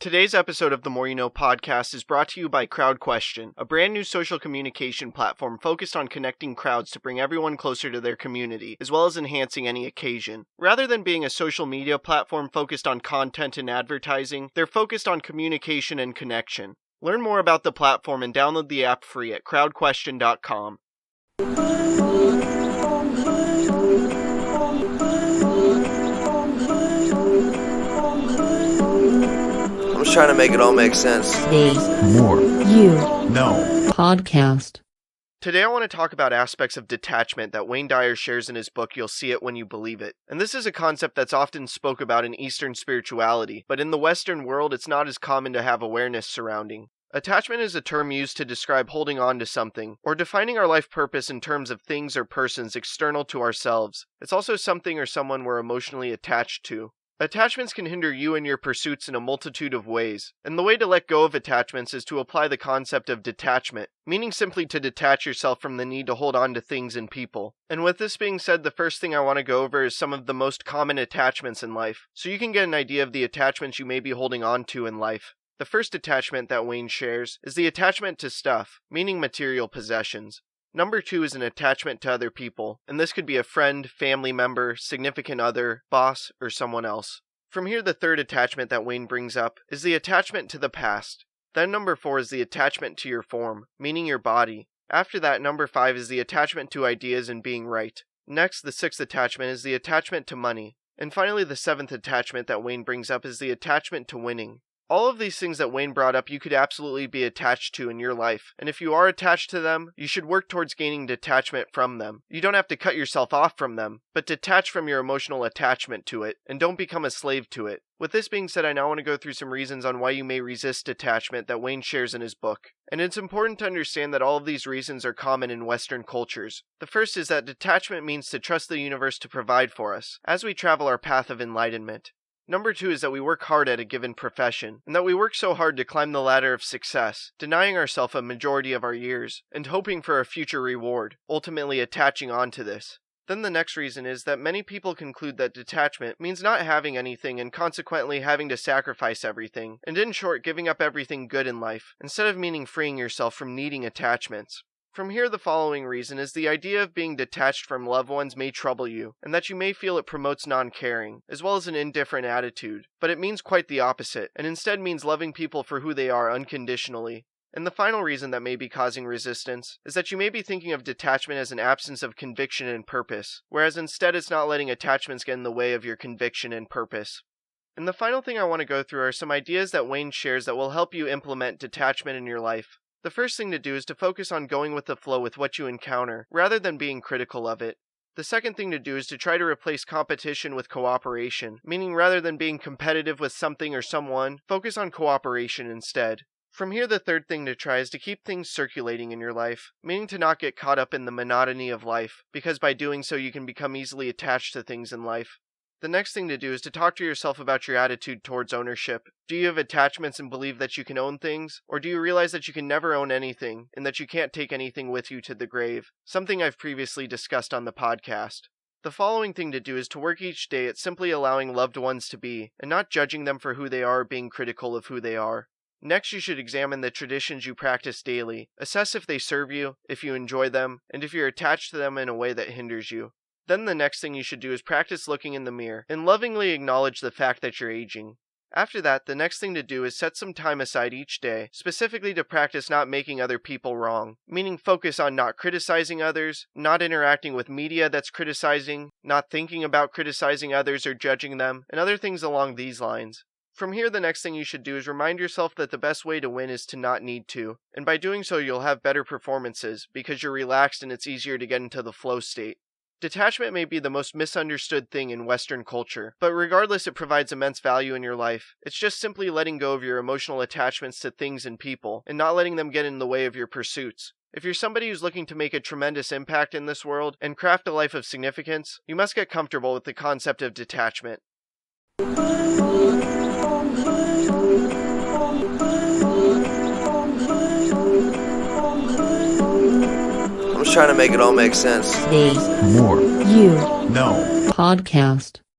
Today's episode of the More You Know podcast is brought to you by CrowdQuestion, a brand new social communication platform focused on connecting crowds to bring everyone closer to their community, as well as enhancing any occasion. Rather than being a social media platform focused on content and advertising, they're focused on communication and connection. Learn more about the platform and download the app free at crowdquestion.com. I'm just trying to make it all make sense. Today's More You No podcast. Today I want to talk about aspects of detachment that Wayne Dyer shares in his book, You'll See It When You Believe It. And this is a concept that's often spoke about in Eastern spirituality, but in the Western world it's not as common to have awareness surrounding. Attachment is a term used to describe holding on to something, or defining our life purpose in terms of things or persons external to ourselves. It's also something or someone we're emotionally attached to. Attachments can hinder you and your pursuits in a multitude of ways, and the way to let go of attachments is to apply the concept of detachment, meaning simply to detach yourself from the need to hold on to things and people. And with this being said, the first thing I want to go over is some of the most common attachments in life, so you can get an idea of the attachments you may be holding on to in life. The first attachment that Wayne shares is the attachment to stuff, meaning material possessions. Number 2 is an attachment to other people, and this could be a friend, family member, significant other, boss, or someone else. From here, the third attachment that Wayne brings up is the attachment to the past. Then number 4 is the attachment to your form, meaning your body. After that, number 5 is the attachment to ideas and being right. Next, the sixth attachment is the attachment to money. And finally, the seventh attachment that Wayne brings up is the attachment to winning. All of these things that Wayne brought up you could absolutely be attached to in your life, and if you are attached to them, you should work towards gaining detachment from them. You don't have to cut yourself off from them, but detach from your emotional attachment to it, and don't become a slave to it. With this being said, I now want to go through some reasons on why you may resist detachment that Wayne shares in his book. And it's important to understand that all of these reasons are common in Western cultures. The first is that detachment means to trust the universe to provide for us, as we travel our path of enlightenment. Number 2 is that we work hard at a given profession, and that we work so hard to climb the ladder of success, denying ourselves a majority of our years, and hoping for a future reward, ultimately attaching on to this. Then the next reason is that many people conclude that detachment means not having anything and consequently having to sacrifice everything, and in short giving up everything good in life, instead of meaning freeing yourself from needing attachments. From here, the following reason is the idea of being detached from loved ones may trouble you, and that you may feel it promotes non-caring, as well as an indifferent attitude, but it means quite the opposite, and instead means loving people for who they are unconditionally. And the final reason that may be causing resistance is that you may be thinking of detachment as an absence of conviction and purpose, whereas instead it's not letting attachments get in the way of your conviction and purpose. And the final thing I want to go through are some ideas that Wayne shares that will help you implement detachment in your life. The first thing to do is to focus on going with the flow with what you encounter, rather than being critical of it. The second thing to do is to try to replace competition with cooperation, meaning rather than being competitive with something or someone, focus on cooperation instead. From here, the third thing to try is to keep things circulating in your life, meaning to not get caught up in the monotony of life, because by doing so you can become easily attached to things in life. The next thing to do is to talk to yourself about your attitude towards ownership. Do you have attachments and believe that you can own things? Or do you realize that you can never own anything, and that you can't take anything with you to the grave? Something I've previously discussed on the podcast. The following thing to do is to work each day at simply allowing loved ones to be, and not judging them for who they are or being critical of who they are. Next, you should examine the traditions you practice daily. Assess if they serve you, if you enjoy them, and if you're attached to them in a way that hinders you. Then the next thing you should do is practice looking in the mirror, and lovingly acknowledge the fact that you're aging. After that, the next thing to do is set some time aside each day, specifically to practice not making other people wrong, meaning focus on not criticizing others, not interacting with media that's criticizing, not thinking about criticizing others or judging them, and other things along these lines. From here, the next thing you should do is remind yourself that the best way to win is to not need to, and by doing so you'll have better performances, because you're relaxed and it's easier to get into the flow state. Detachment may be the most misunderstood thing in Western culture, but regardless it provides immense value in your life. It's just simply letting go of your emotional attachments to things and people, and not letting them get in the way of your pursuits. If you're somebody who's looking to make a tremendous impact in this world, and craft a life of significance, you must get comfortable with the concept of detachment. I'm just trying to make it all make sense. Today's More You No podcast.